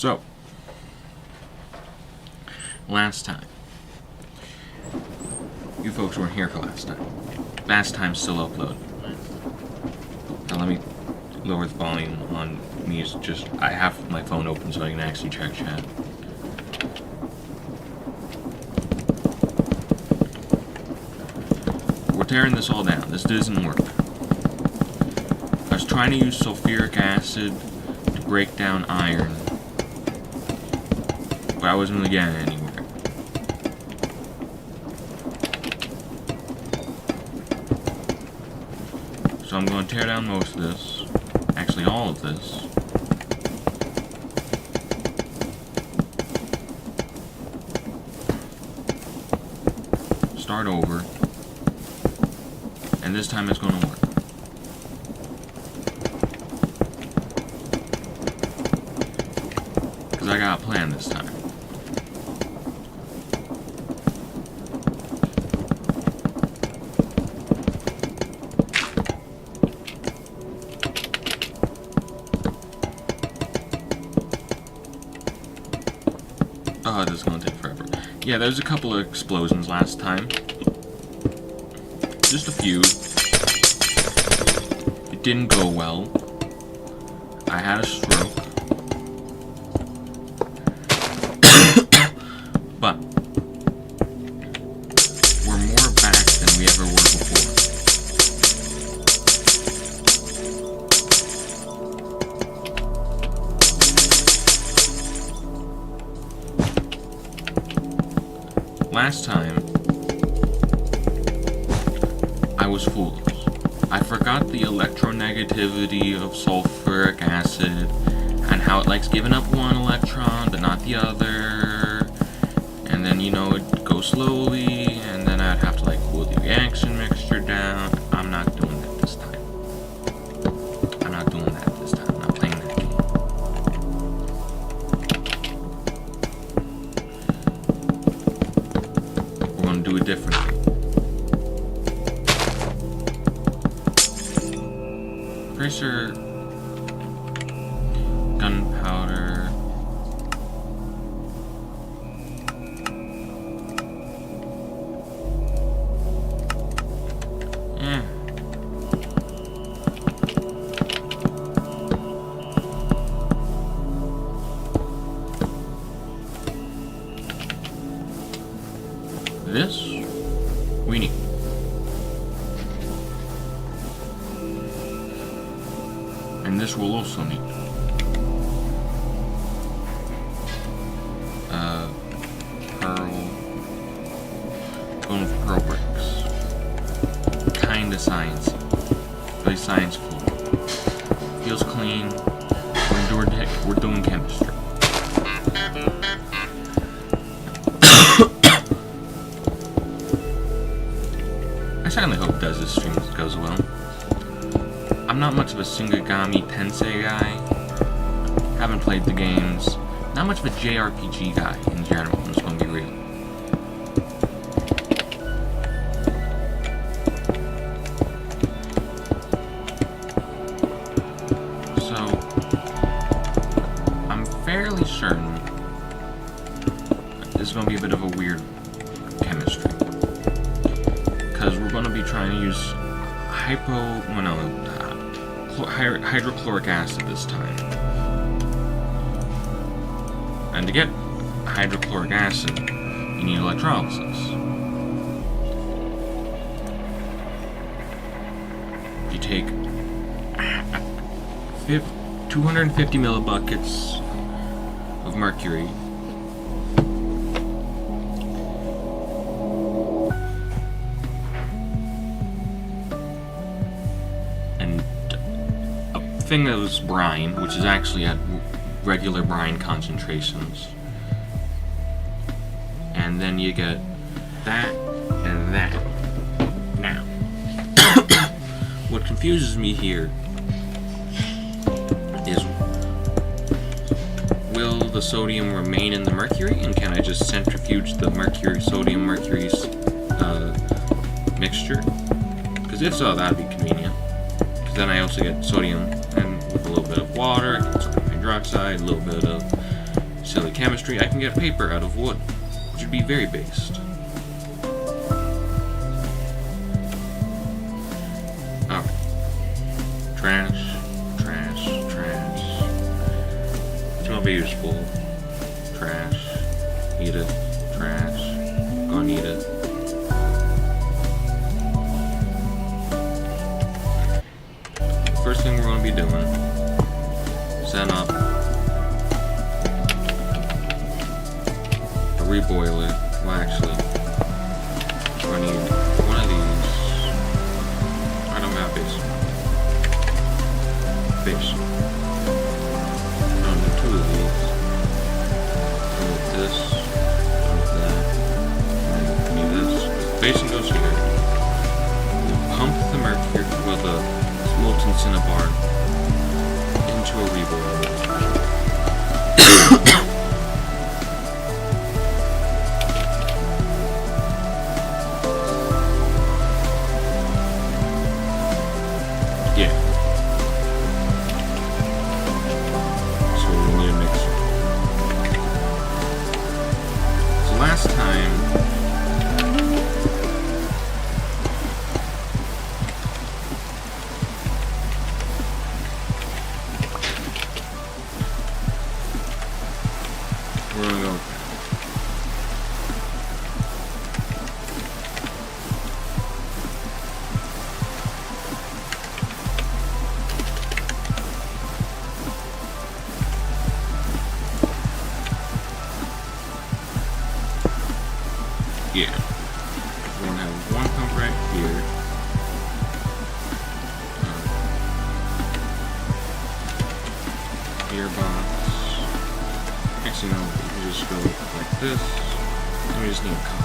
So, last time. You folks weren't here for last time. Last time still uploaded. Now let me lower the volume on music. I have my phone open so I can actually check chat. We're tearing this all down. This doesn't work. I was trying to use sulfuric acid to break down iron, but I wasn't really getting anywhere. So I'm going to tear down most of this. Actually, all of this. Start over. And this time it's going to work. Because I got a plan this time. Oh, this is going to take forever. Yeah, there was a couple of explosions last time. Just a few. It didn't go well. I had a stroke. But we're more back than we ever were before. Last time, I was foolish. I forgot the electronegativity of sulfuric acid and how it likes giving up one electron but not the other, and then it'd go slowly, and then I'd have to cool the reaction mixture down. I'm not doing that this time. I'm not doing that this time. I'm not playing that game. We're gonna do it differently. Tracer, gunpowder, this we need. And this will also need pearl. Going with pearl bricks. Kinda sciencey. Very scienceful. Feels clean. We're doing chemistry. I certainly hope this stream goes well. I'm not much of a Shingigami Tensei guy. Haven't played the games. Not much of a JRPG guy in general. I'm just gonna be real. So, I'm fairly certain this is gonna be a bit of a weird chemistry. Because we're gonna be trying to use hydrochloric acid this time. And to get hydrochloric acid, you need electrolysis. You take 250 millibuckets of mercury, thing that was brine, which is actually at regular brine concentrations, and then you get that and that. Now, what confuses me here is, will the sodium remain in the mercury, and can I just centrifuge the sodium mercury mixture? Because if so, that'd be convenient. Because then I also get sodium, and with a little bit of water, sodium hydroxide, a little bit of Silly chemistry, I can get paper out of wood, which would be very based. Alright. Trash, trash, trash. It's gonna be useful. Trash. Eat it. Trash. Gonna eat it. First thing we're gonna be doing, setting up a reboiler. Well, actually, we're gonna need one of these. I don't have base. Base. I don't need two of these. I need this. I need that. I need this. Basin goes here. We'll pump the mercury, well, the molten cinnabar into a reboiler. Yeah. So we need a mixer. So last time we're gonna go. Yeah. We're gonna have one pump right here. Gearbox. Actually, no, we just go like this. And we just need a cog.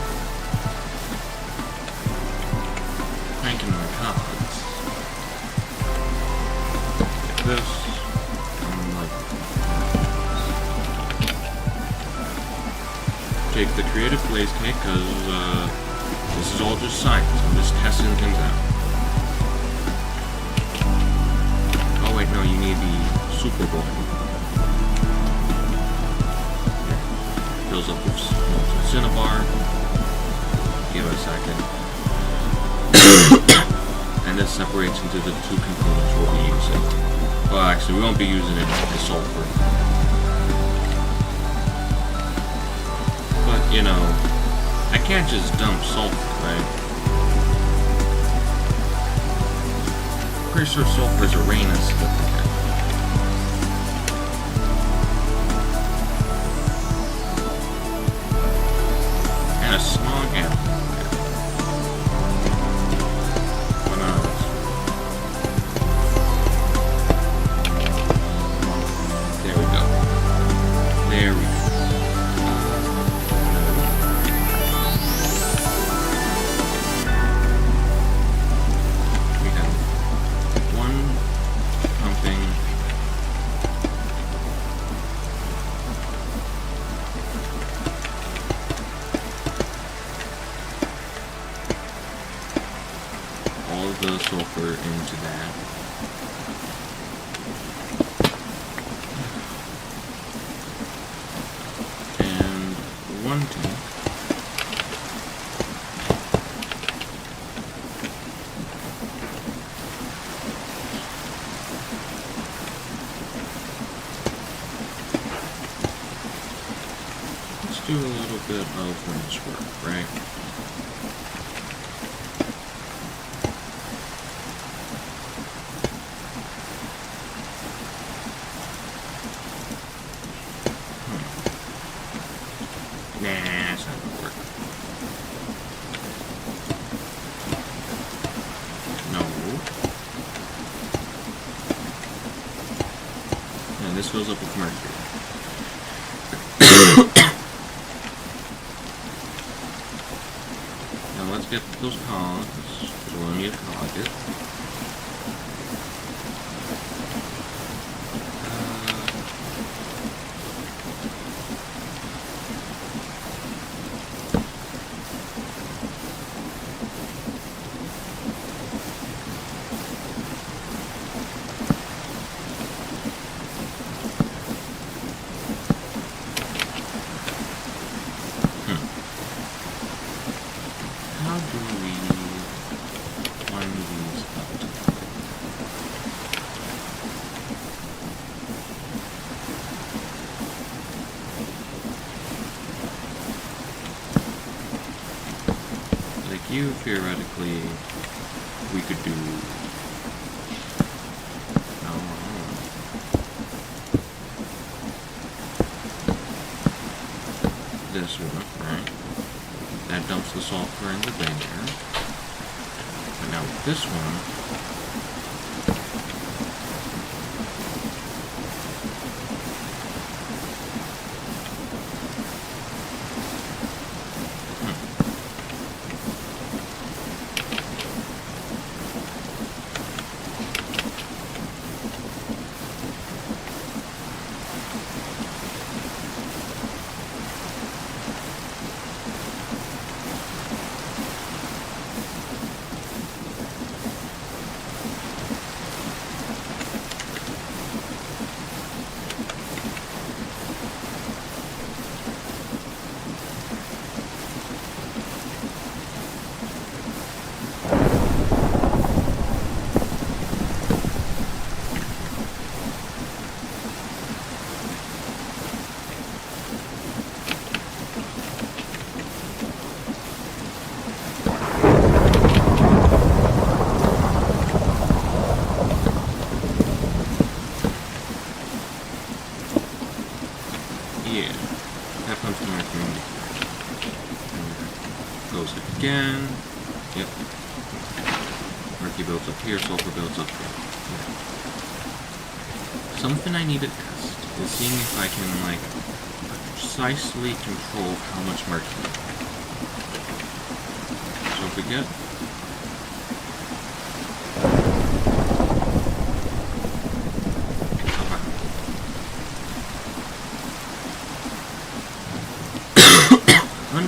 Cranking my cogs. Like this. And like take the creative blaze cake, because this is all just science. I'm just testing things out. Oh wait, no, you need the Super Bowl. Fills up with molten cinnabar. Give it a second. And this separates into the two components we'll be using. Well, actually, we won't be using it as sulfur. But, you know, I can't just dump sulfur, right? Pretty sure sulfur is a rain acidic. And a smog amplifier. What else? There we go. There we go. We have one pumping. All of the sulfur into that. And one tank. Let's do a little bit of rinse work, right? Nah, that's not gonna work. No. And this fills up with mercury. Now let's get those cogs. We'll need to cog it. you, theoretically, we could do... this one, right? That dumps the sulfur into there. But now with this one... Yeah, that comes to my thing. Goes again. Yep. Mercury builds up here, sulfur builds up here. Yeah. Something I need to test is seeing if I can, like, precisely control how much mercury. So if we get...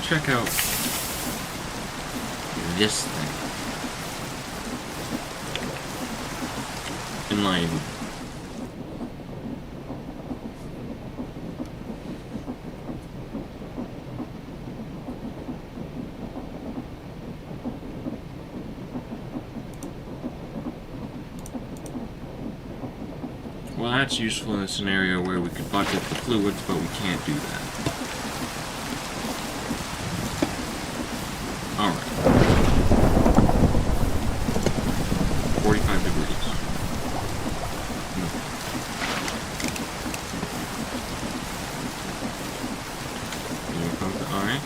check out this thing. In like well, that's useful in a scenario where we could bucket the fluids, but we can't do that. Alright. 45 degrees. No. Alright.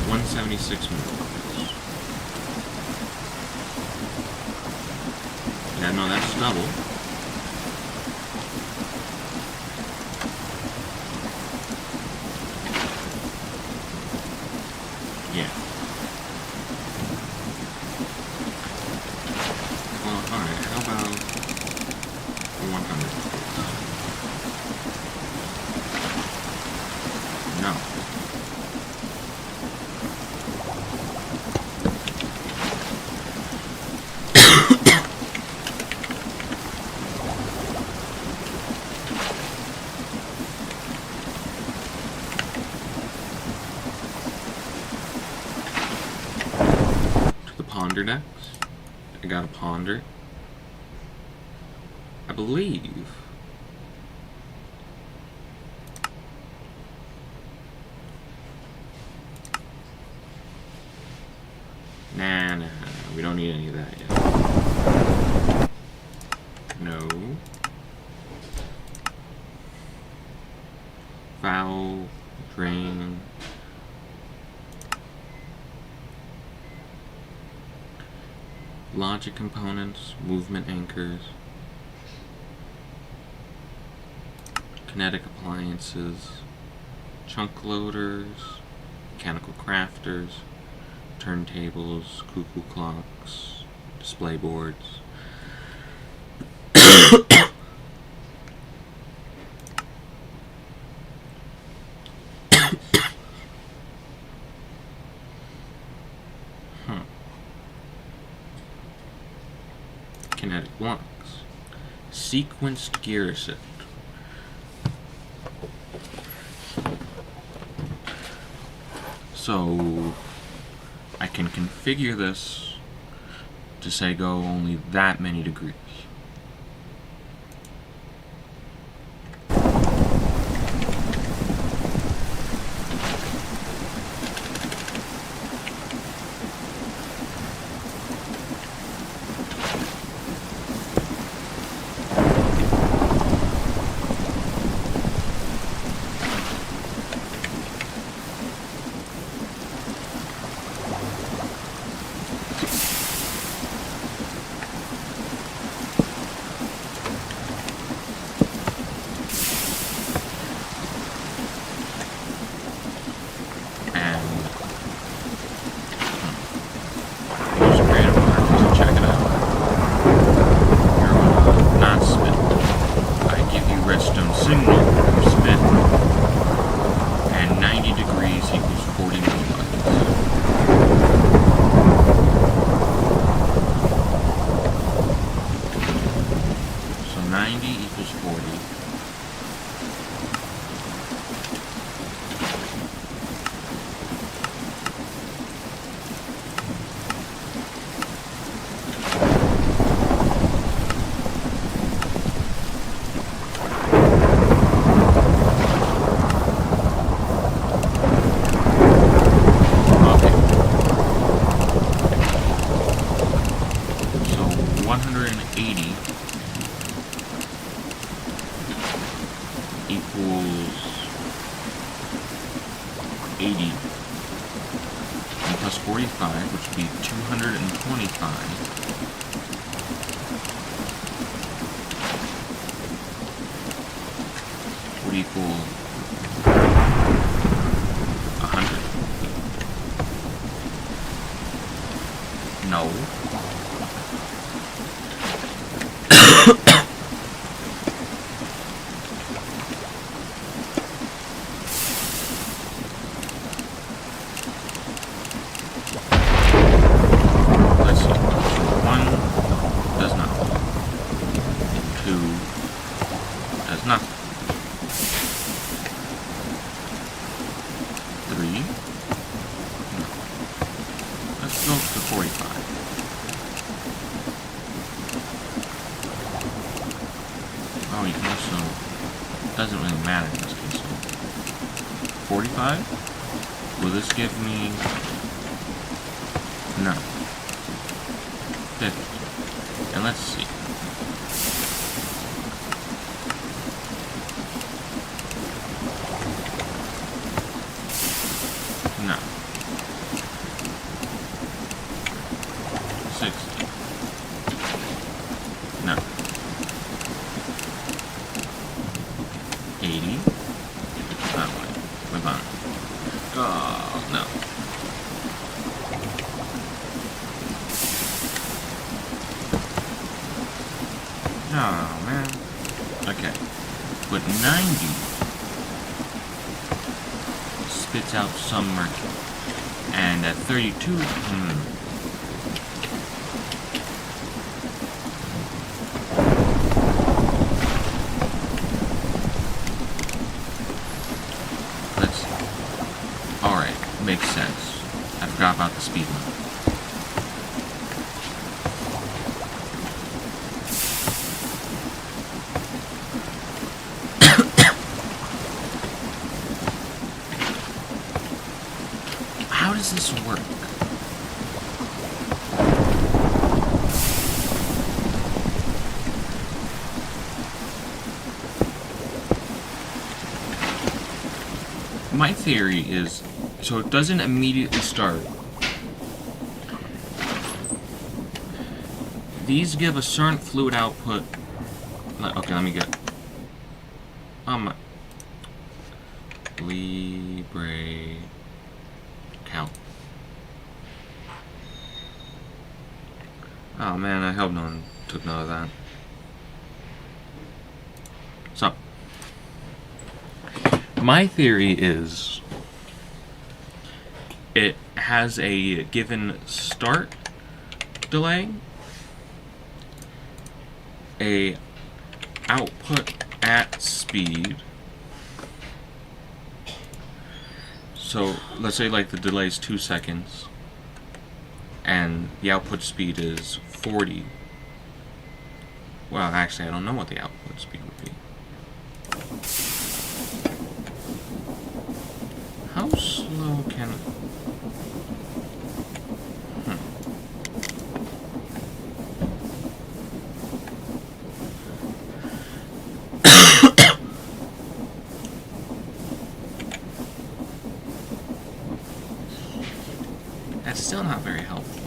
176 milliliters. Yeah, no, that's double. Yeah. Well, alright, how about 100? No. Ponder decks. I got a ponder. I believe. Nah, we don't need any of that yet. No. Foul, drain. Logic components, movement anchors, kinetic appliances, chunk loaders, mechanical crafters, turntables, cuckoo clocks, display boards. Kinetic blocks, sequenced gear assist. So I can configure this to say go only that many degrees. 80. And plus 45, which would be 225. Would equal 100. No. Let's see. 1 does nothing. 2 does nothing. 3. No. Let's go to 45. Oh, you can also... doesn't really matter in this case. So 45? Will this give me... no. 50. And let's see. No. 60. No. 80. Oh, wait. Move on. Oh, no. Oh, man. Okay. But 90 spits out some mercury. And at 32, let's see. Alright, makes sense. I forgot about the speed limit. How does this work? My theory is, so it doesn't immediately start. These give a certain fluid output. Okay, let me get... Libre... count. Oh man, I hope no one took note of that. So, my theory is it has a given start delay, a output at speed. So let's say like the delay is 2 seconds and the output speed is 40. Well, actually I don't know what the output speed would be. How slow can it... That's still not very helpful.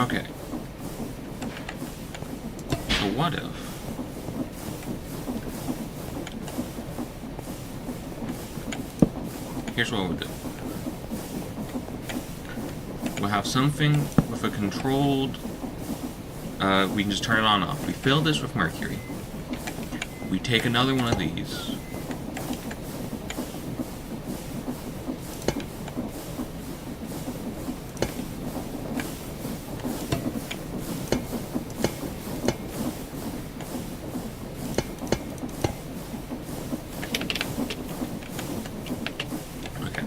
Okay. So what if... here's what we'll do. We'll have something with a controlled... we can just turn it on and off. We fill this with mercury. We take another one of these. Okay.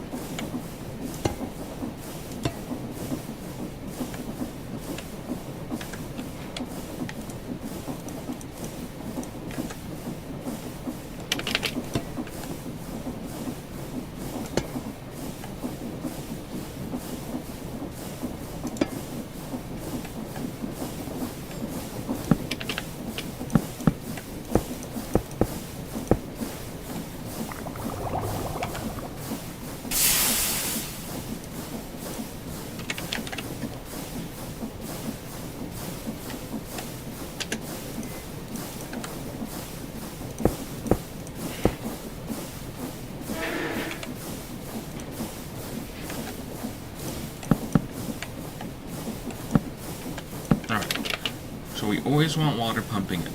always want water pumping in.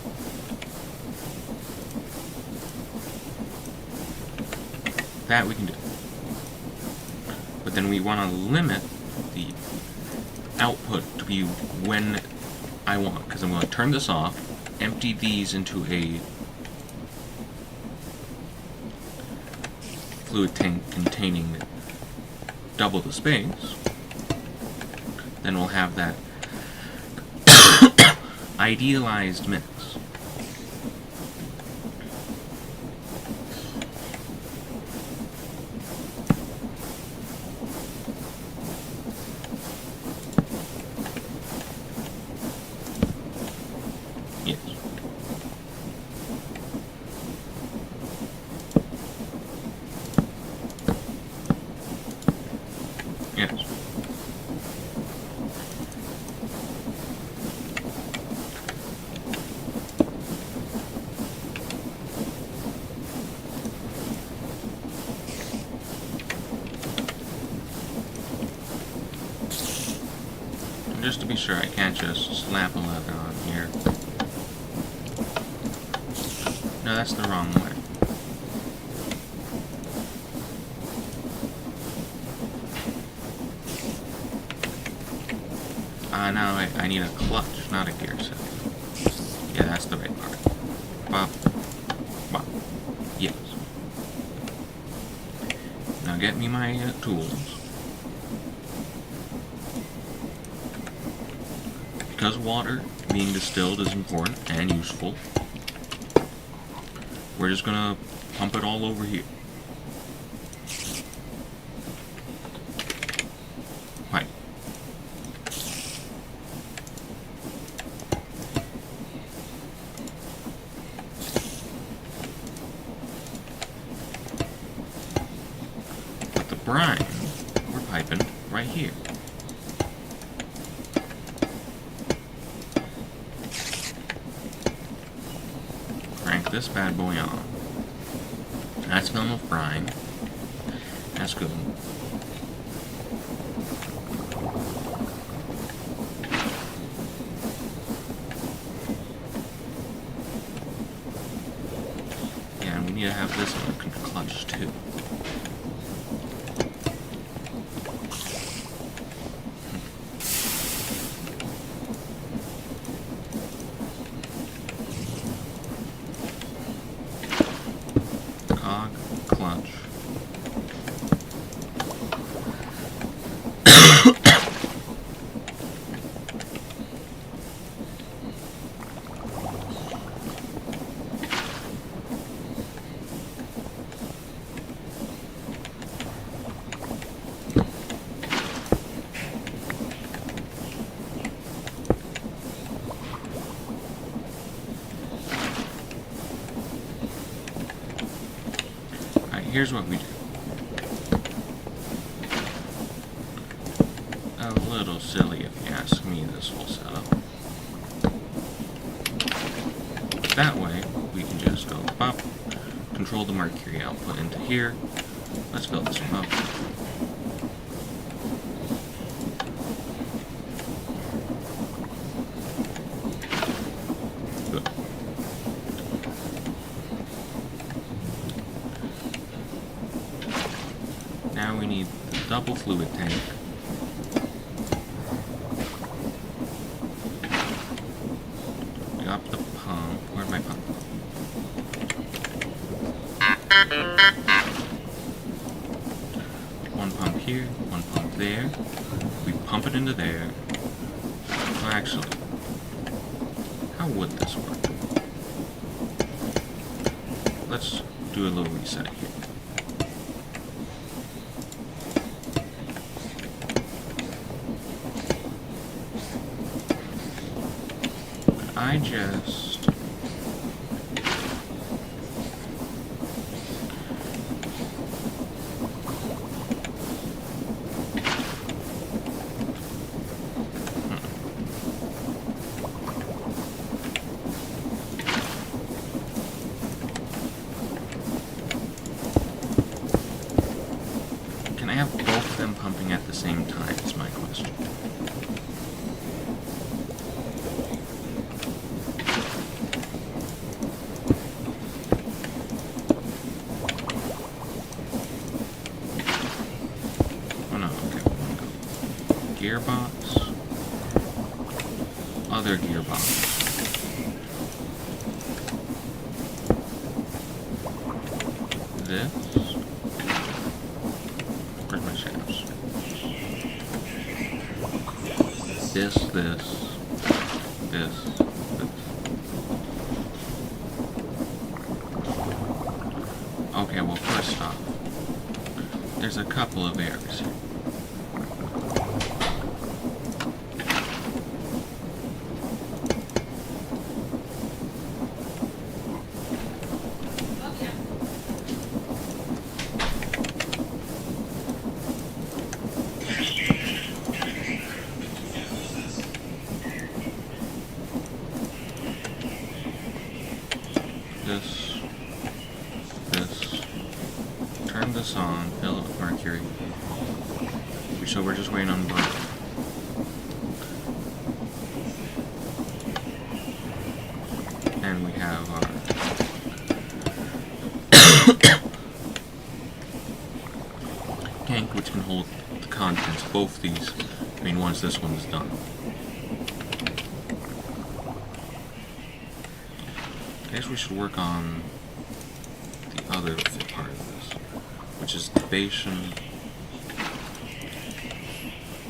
That we can do. But then we want to limit the output to be when I want, because I'm going to turn this off, empty these into a fluid tank containing double the space. Then we'll have that idealized mix. Yes. Yes. And just to be sure, I can't just slap a lever on here. No, that's the wrong way. Now I need a clutch, not a gear set. Yeah, that's the right part. Bop. Bop. Yes. Now get me my tools. Because water being distilled is important and useful, we're just gonna pump it all over here. Right. But the brine, we're piping right here. Crank this bad boy on. That's filling with brine. That's good. Yeah, and we need to have this one clutch too. Cog, clutch. Here's what we do. A little silly if you ask me, this whole setup. But that way, we can just go pop, control the mercury output into here. Let's fill this one up. Good. Now we need the double fluid tank. Up the pump. Where's my pump? One pump here, one pump there. We pump it into there. Well, actually, how would this work? Let's do a little reset here. I just can I have both of them pumping at the same time is my question. gearbox, other gearbox. This. Where's my shafts? This. Okay, well, first off, there's a couple of errors here. This. Turn this on, fill it with mercury. So we're just waiting on the button. And we have our tank, which can hold the contents of both these. I mean, once this one is done. I guess we should work on the other part of this, which is the Bayesian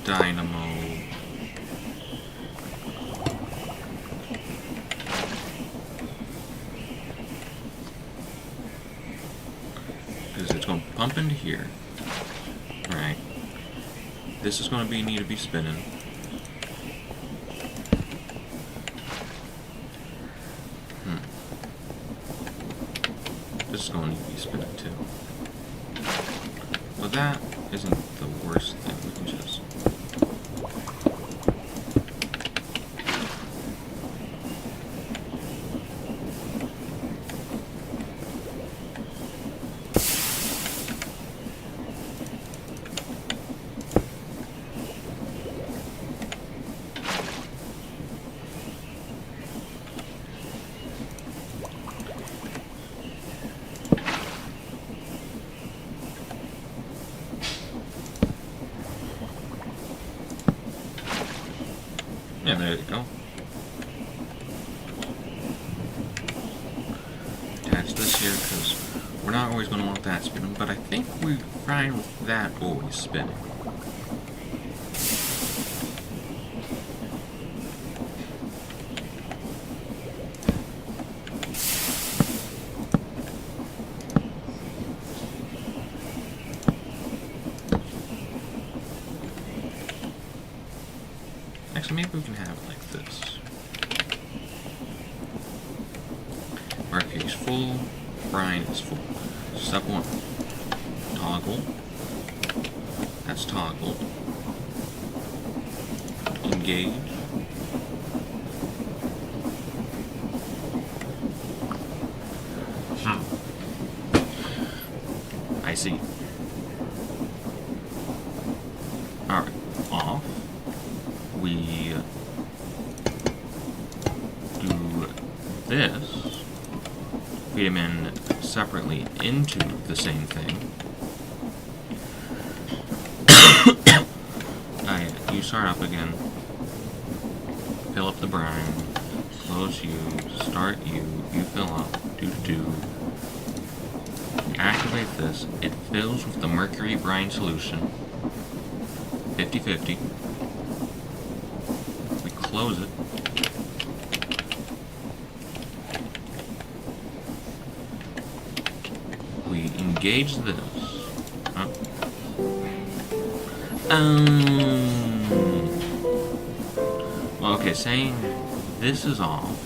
dynamo. Because it's going to pump into here. Right. This is going to need to be spinning. This is going to need to be spinning too. Well, that isn't the worst thing. We can just... Yeah, there you go. Attach this here, because we're not always going to want that spinning, but I think we're fine with that always spinning. Actually, maybe we can have it like this. Mercury's full, brine is full. Step 1. Toggle. That's toggled. Engage. I see. Alright, off. We do this, feed them in separately into the same thing. You start up again, fill up the brine, close you, start you fill up, do. Activate this, it fills with the mercury brine solution, 50-50. Close it. We engage this. Huh? Well, okay, saying this is off.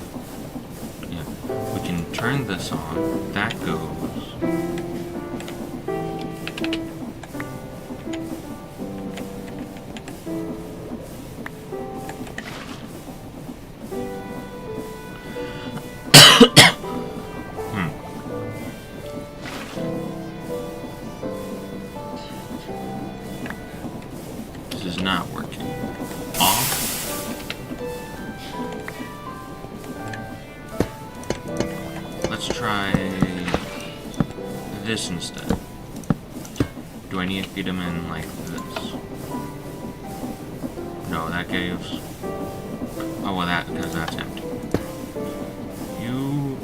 Yeah, we can turn this on. That goes. This is not working. Off. Let's try this instead. Do I need to feed them in like this? No, that gives... Oh, well, that, because that's empty. You...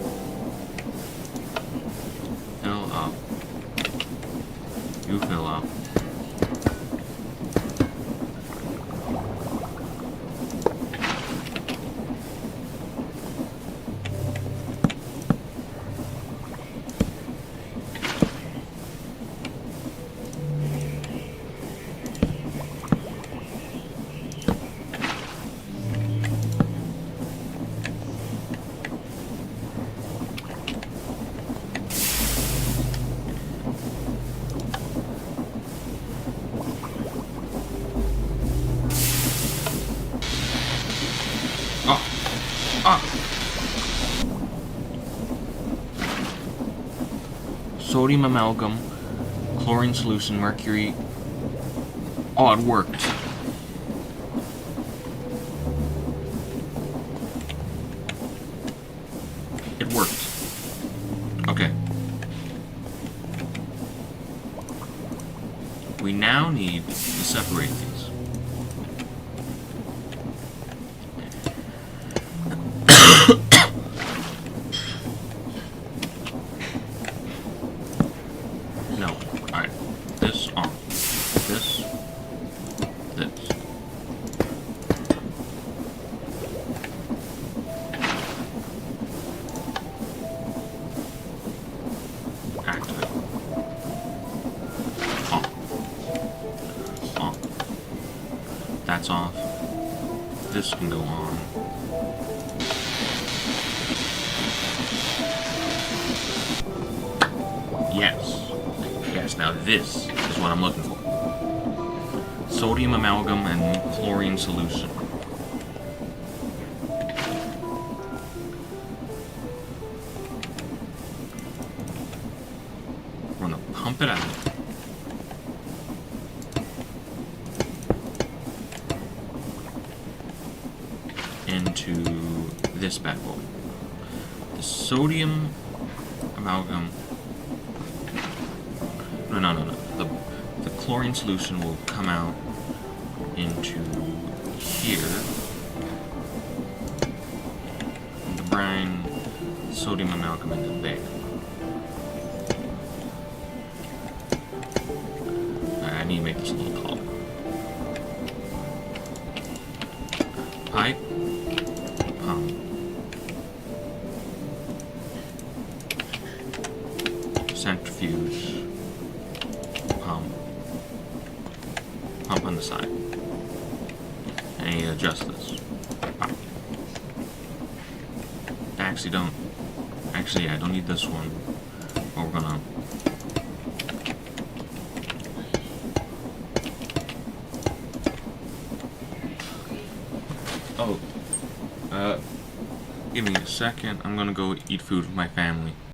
fill up. You fill up. Sodium amalgam, chlorine solution, mercury. Oh, it worked. It worked. Okay. We now need to separate these. No. Alright. This on. This. This. Activate. On. On. That's off. This can go on. Yes. Yes, now this is what I'm looking for. Sodium amalgam and chlorine solution. We're gonna pump it out. Into this bad boy. The sodium amalgam. No. The chlorine solution will come out into here. And the brine, sodium amalgam into there. Alright, I need to make this a little taller. Pipe. Pump. Centrifuge. Pump on the side. And you adjust this. Pop. Actually, don't. Actually, yeah, I don't need this one. But we're gonna. Oh. Give me a second. I'm gonna go eat food with my family.